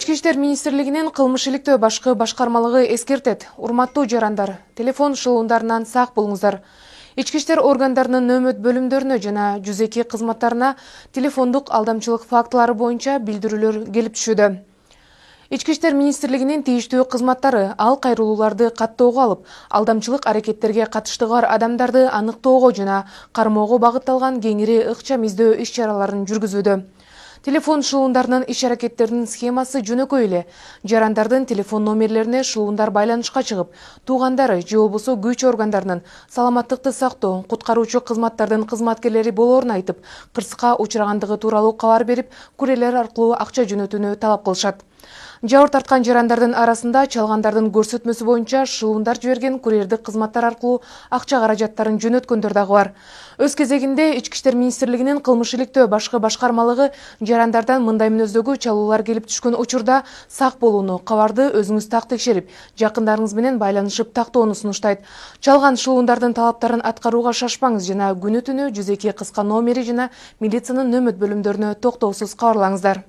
Ички иштер министрлигинин кылмыш иликтөө башкы башкармалыгы эскертет. Урматтуу жарандар, телефон шылуундарынан сак болуңуздар. Ички иштер органдарынын нөмөт бөлүмдөрүнө жана 102 кызматтарына телефондук алдамчылык фактылары боюнча билдирүүлөр келип түшүүдө. Ички иштер министрлигинин тийиштүү кызматтары ал кайрылууларды каттоого алып, алдамчылык аракеттерге катыштыгы бар адамдарды аныктоого жана кармоого багытталган кеңири ыкчам издөө иш-чараларын жүргүзүүдө. Телефон шылуундарынын иш-аракеттеринин схемасы жөнөкөй эле. Жарандардын телефон номерлерине шылуундар байланышка чыгып, туугандары же болбосо күч органдарынын саламаттыкты сактоо, куткаруучу кызматтардын кызматкерлери болоорун айтып, кырсыкка учурагандыгы тууралуу кабар берип, курьерлер аркылуу акча жөнөтүүнү талап кылышат. Жабыр тарткан жарандардын арасында чалгандардын көрсөтмөсү боюнча шылуундар жиберген курьердик кызматтар аркылуу акча каражаттарын жөнөткөндөр дагы бар. Өз кезегинде Ички иштер министрлигинин кылмыш иликтөө башкы башкармалыгы жарандардан мындай мүнөздөгү чалуулар келип түшкөн учурда сак болууну, кабарды өзүңүз так текшерип, жакындарыңыз менен байланышып тактоону сунуштайт. Чалган шылуундардын талаптарын аткарууга шашпаңыз жана күнү-түнү 102 кыска номери жана милициянын нөмөт бөлүмдөрүнө токтоосуз кабарлаңыздар.